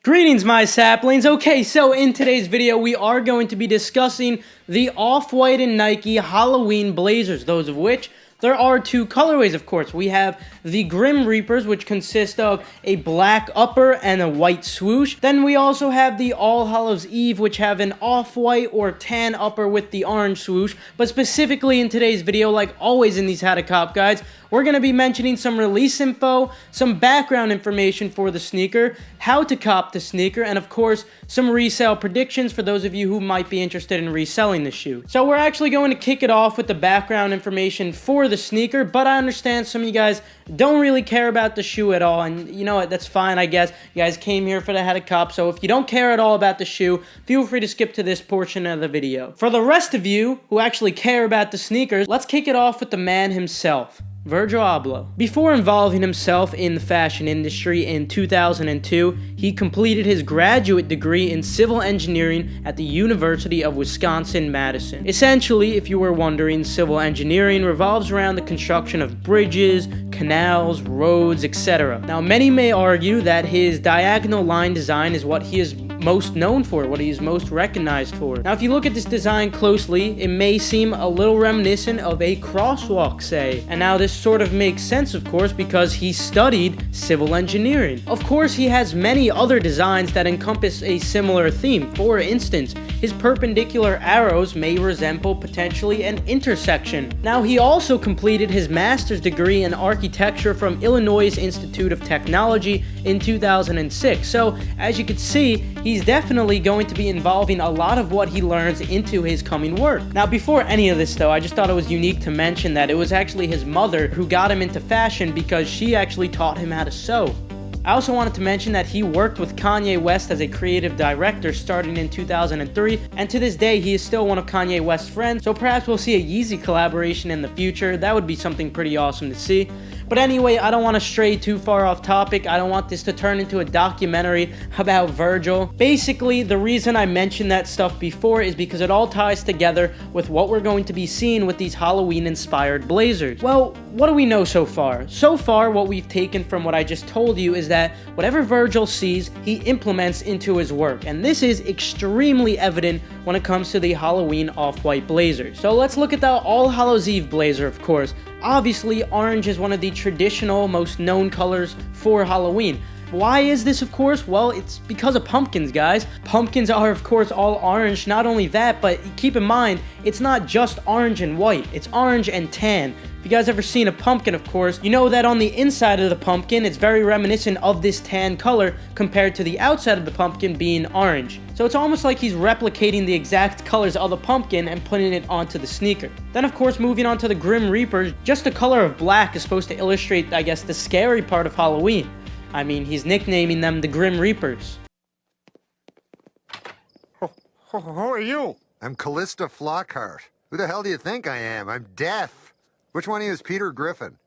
Greetings, my saplings. Okay, so in today's video, we are going to be discussing the Off-White and Nike Halloween Blazers, those of which there are two colorways, of course. We have the Grim Reapers, which consist of a black upper and a white swoosh. Then we also have the All Hallows Eve, which have an off-white or tan upper with the orange swoosh. But specifically in today's video, like always in these How to Cop guides, we're going to be mentioning some release info, some background information for the sneaker, how to cop the sneaker, and of course, some resale predictions for those of you who might be interested in reselling the shoe. So we're actually going to kick it off with the background information for the sneaker, but I understand some of you guys don't really care about the shoe at all, and you know what, that's fine, I guess. You guys came here for the How to Cop, so if you don't care at all about the shoe, feel free to skip to this portion of the video. For the rest of you who actually care about the sneakers, let's kick it off with the man himself, Virgil Abloh. Before involving himself in the fashion industry in 2002, he completed his graduate degree in civil engineering at the University of Wisconsin-Madison. Essentially, if you were wondering, civil engineering revolves around the construction of bridges, canals, roads, etc. Now, many may argue that his diagonal line design is what he is most known for, what he is most recognized for. Now, if you look at this design closely, it may seem a little reminiscent of a crosswalk, say. And now this sort of makes sense, of course, because he studied civil engineering. Of course, he has many other designs that encompass a similar theme. For instance, his perpendicular arrows may resemble potentially an intersection. Now, he also completed his master's degree in architecture from Illinois Institute of Technology in 2006. So, as you can see, he's definitely going to be involving a lot of what he learns into his coming work. Now, before any of this though, I just thought it was unique to mention that it was actually his mother who got him into fashion because she actually taught him how to sew. I also wanted to mention that he worked with Kanye West as a creative director starting in 2003, and to this day he is still one of Kanye West's friends, so perhaps we'll see a Yeezy collaboration in the future. That would be something pretty awesome to see. But anyway, I don't want to stray too far off topic. I don't want this to turn into a documentary about Virgil. Basically, the reason I mentioned that stuff before is because it all ties together with what we're going to be seeing with these Halloween-inspired blazers. Well, what do we know so far? So far, what we've taken from what I just told you is that whatever Virgil sees, he implements into his work. And this is extremely evident when it comes to the Halloween off-white blazers. So let's look at the All Hallows Eve blazer, of course. Obviously, orange is one of the traditional, most known colors for Halloween. Why is this, of course? Well, it's because of pumpkins, guys. Pumpkins are, of course, all orange. Not only that, but keep in mind, it's not just orange and white. It's orange and tan. If you guys ever seen a pumpkin, of course, you know that on the inside of the pumpkin, it's very reminiscent of this tan color compared to the outside of the pumpkin being orange. So it's almost like he's replicating the exact colors of the pumpkin and putting it onto the sneaker. Then, of course, moving on to the Grim Reapers, just the color of black is supposed to illustrate, I guess, the scary part of Halloween. I mean, he's nicknaming them the Grim Reapers. Who are you? I'm Callista Flockhart. Who the hell do you think I am? I'm deaf. Which one of you is Peter Griffin?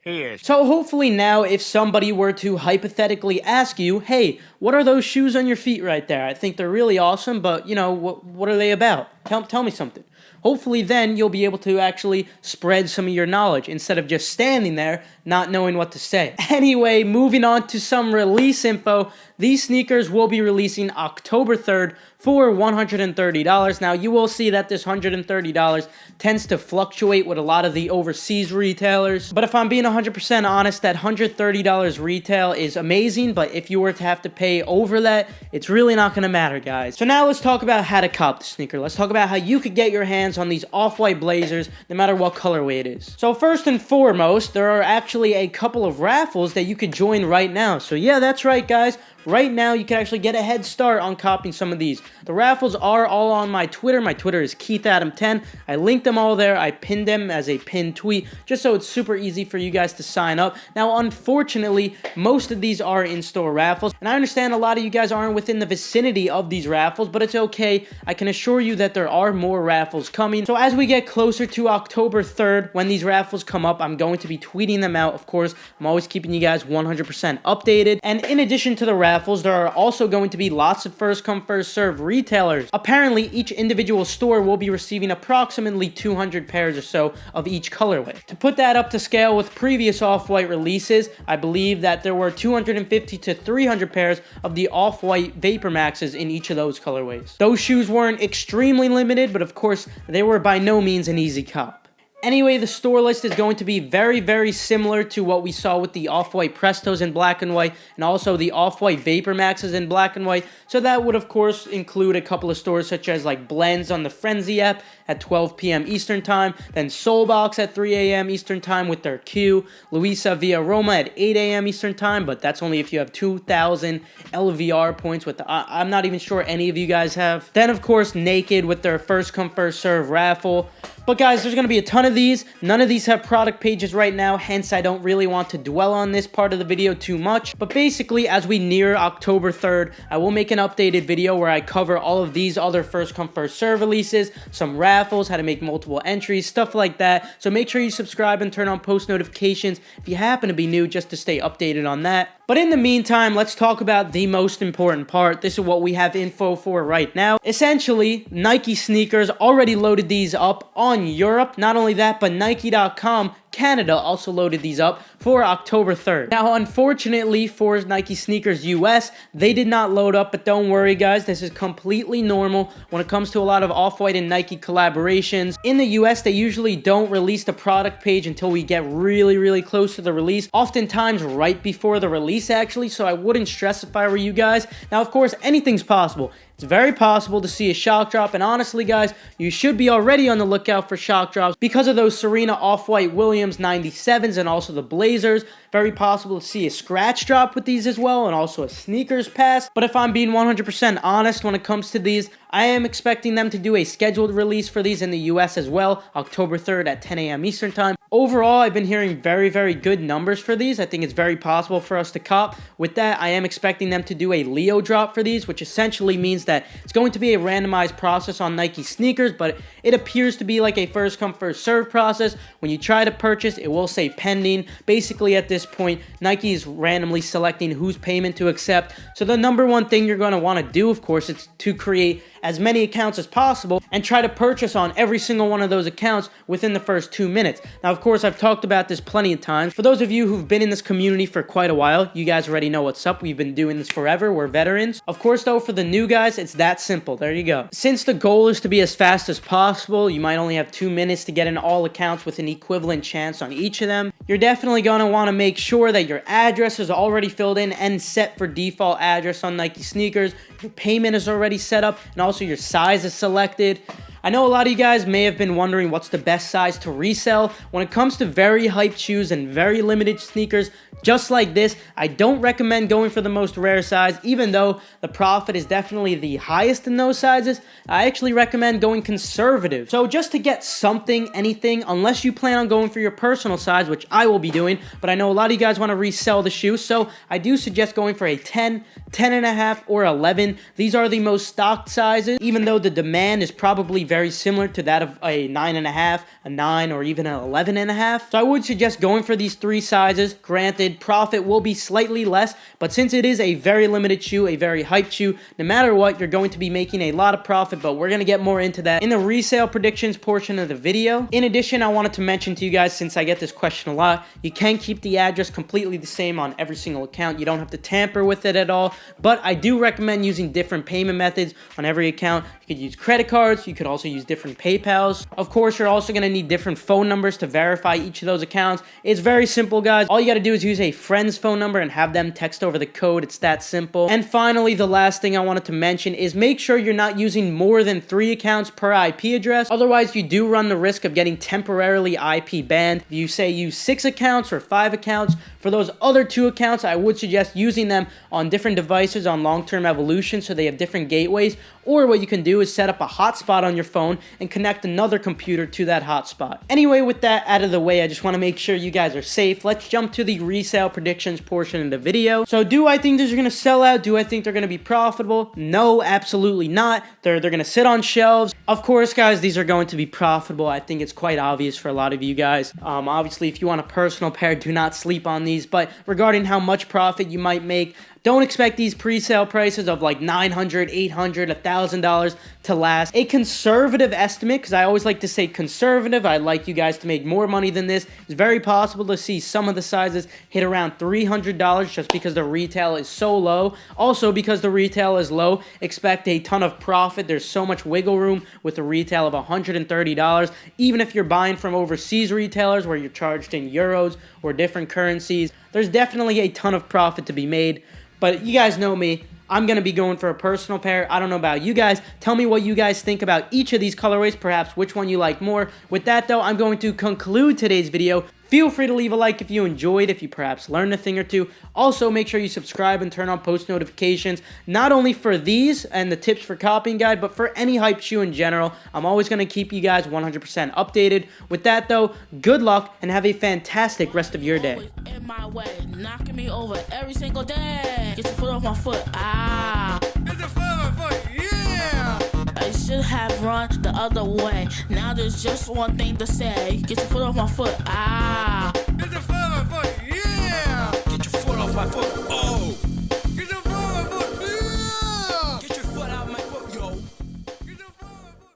He is. So hopefully now, if somebody were to hypothetically ask you, hey, what are those shoes on your feet right there? I think they're really awesome, but, you know, what are they about? Tell me something. Hopefully then you'll be able to actually spread some of your knowledge instead of just standing there not knowing what to say. Anyway, moving on to some release info. These sneakers will be releasing October 3rd for $130. Now, you will see that this $130 tends to fluctuate with a lot of the overseas retailers. But if I'm being 100% honest, that $130 retail is amazing, but if you were to have to pay over that, it's really not going to matter, guys. So now let's talk about how to cop the sneaker. Let's talk about how you could get your hands on these off-white blazers, no matter what colorway it is. So first and foremost, there are actually a couple of raffles that you could join right now. So yeah, that's right, guys. Right now, you can actually get a head start on copying some of these. The raffles are all on my Twitter. My Twitter is KeithAdam10. I linked them all there. I pinned them as a pinned tweet, just so it's super easy for you guys to sign up. Now, unfortunately, most of these are in-store raffles, and I understand a lot of you guys aren't within the vicinity of these raffles, but it's okay. I can assure you that there are more raffles coming. So as we get closer to October 3rd, when these raffles come up, I'm going to be tweeting them out, of course. I'm always keeping you guys 100% updated. And in addition to the raffles, raffles. There are also going to be lots of first come first serve retailers. Apparently, each individual store will be receiving approximately 200 pairs or so of each colorway. To put that up to scale with previous Off-White releases, I believe that there were 250 to 300 pairs of the Off-White Vapor Maxes in each of those colorways. Those shoes weren't extremely limited, but of course, they were by no means an easy cop. Anyway, the store list is going to be very, very similar to what we saw with the Off-White Prestos in black and white, and also the Off-White Vapor Maxes in black and white. So that would, of course, include a couple of stores such as like Blends on the Frenzy app at 12 p.m. Eastern Time, then Soulbox at 3 a.m. Eastern Time with their Q, Luisa Via Roma at 8 a.m. Eastern Time, but that's only if you have 2,000 LVR points, with I'm not even sure any of you guys have. Then, of course, Naked with their first come first serve raffle. But guys, there's going to be a ton of these. None of these have product pages right now, hence I don't really want to dwell on this part of the video too much. But basically, as we near October 3rd, I will make an updated video where I cover all of these other first come first serve releases, some raffles, how to make multiple entries, stuff like that. So make sure you subscribe and turn on post notifications if you happen to be new, just to stay updated on that. But in the meantime, let's talk about the most important part. This is what we have info for right now. Essentially, Nike sneakers already loaded these up on Europe. Not only that, but Nike.com Canada also loaded these up for October 3rd. Now, unfortunately for Nike Sneakers US, they did not load up, but don't worry guys, this is completely normal when it comes to a lot of Off-White and Nike collaborations. In the US, they usually don't release the product page until we get really, really close to the release, oftentimes right before the release actually, so I wouldn't stress if I were you guys. Now, of course, anything's possible. It's very possible to see a shock drop, and honestly guys, you should be already on the lookout for shock drops because of those Serena Off-White Williams 97s and also the Blazers. Very possible to see a scratch drop with these as well, and also a sneakers pass. But if I'm being 100% honest when it comes to these, I am expecting them to do a scheduled release for these in the US as well, October 3rd at 10 a.m. Eastern Time. Overall, I've been hearing very, very good numbers for these. I think it's very possible for us to cop. With that, I am expecting them to do a Leo drop for these, which essentially means that it's going to be a randomized process on Nike sneakers, but it appears to be like a first come first serve process. When you try to purchase, it will say pending. Basically, at this point, Nike is randomly selecting whose payment to accept. So the number one thing you're going to want to do, of course, is to create as many accounts as possible and try to purchase on every single one of those accounts within the first 2 minutes. Now, of course, I've talked about this plenty of times. For those of you who've been in this community for quite a while, you guys already know what's up. We've been doing this forever. We're veterans. Of course, though, for the new guys, it's that simple. There you go. Since the goal is to be as fast as possible, you might only have 2 minutes to get in all accounts with an equivalent chance on each of them. You're definitely going to want to make sure that your address is already filled in and set for default address on Nike sneakers. Your payment is already set up, and also your size is selected. I know a lot of you guys may have been wondering what's the best size to resell. When it comes to very hyped shoes and very limited sneakers, just like this, I don't recommend going for the most rare size, even though the profit is definitely the highest in those sizes. I actually recommend going conservative. So just to get something, anything, unless you plan on going for your personal size, which I will be doing, but I know a lot of you guys want to resell the shoe, so I do suggest going for a 10, 10.5, or 11. These are the most stocked sizes, even though the demand is probably very similar to that of a 9.5, a 9, or even an 11.5. So I would suggest going for these 3 sizes. Granted, profit will be slightly less, but since it is a very limited shoe, a very hyped shoe, no matter what, you're going to be making a lot of profit, but we're going to get more into that in the resale predictions portion of the video. In addition, I wanted to mention to you guys, since I get this question a lot, you can keep the address completely the same on every single account. You don't have to tamper with it at all, but I do recommend using different payment methods on every account. You could use credit cards, you could also use different PayPals. Of course, you're also going to need different phone numbers to verify each of those accounts. It's very simple, guys. All you got to do is use a friend's phone number and have them text over the code. It's that simple. And finally, the last thing I wanted to mention is make sure you're not using more than 3 accounts per IP address. Otherwise, you do run the risk of getting temporarily IP banned. If you say use 6 accounts or 5 accounts, for those other 2 accounts, I would suggest using them on different devices on long-term evolution so they have different gateways. Or what you can do is set up a hotspot on your phone and connect another computer to that hotspot. Anyway, with that out of the way, I just want to make sure you guys are safe. Let's jump to the resale predictions portion of the video. So do I think these are going to sell out? Do I think they're going to be profitable? No, absolutely not. They're going to sit on shelves. Of course, guys, these are going to be profitable. I think it's quite obvious for a lot of you guys. Obviously, if you want a personal pair, do not sleep on these. But regarding how much profit you might make, Don't expect these pre-sale prices of like $900, $800, $1,000 to last. A conservative estimate, because I always like to say conservative, I'd like you guys to make more money than this. It's very possible to see some of the sizes hit around $300 just because the retail is so low. Also, because the retail is low, expect a ton of profit. There's so much wiggle room with a retail of $130. Even if you're buying from overseas retailers where you're charged in euros or different currencies, there's definitely a ton of profit to be made. But you guys know me. I'm going to be going for a personal pair. I don't know about you guys. Tell me what you guys think about each of these colorways, perhaps which one you like more. With that, though, I'm going to conclude today's video. Feel free to leave a like if you enjoyed, if you perhaps learned a thing or two. Also, make sure you subscribe and turn on post notifications, not only for these and the tips for copying guide, but for any hype shoe in general. I'm always going to keep you guys 100% updated. With that, though, good luck and have a fantastic rest of your day. In my way, knocking me over every single day. Get your foot off my foot, ah. Get the foot on my foot, yeah! I should have run the other way. Now there's just one thing to say. Get your foot off my foot, ah. Get the foot on my foot, yeah! Get your foot off my foot.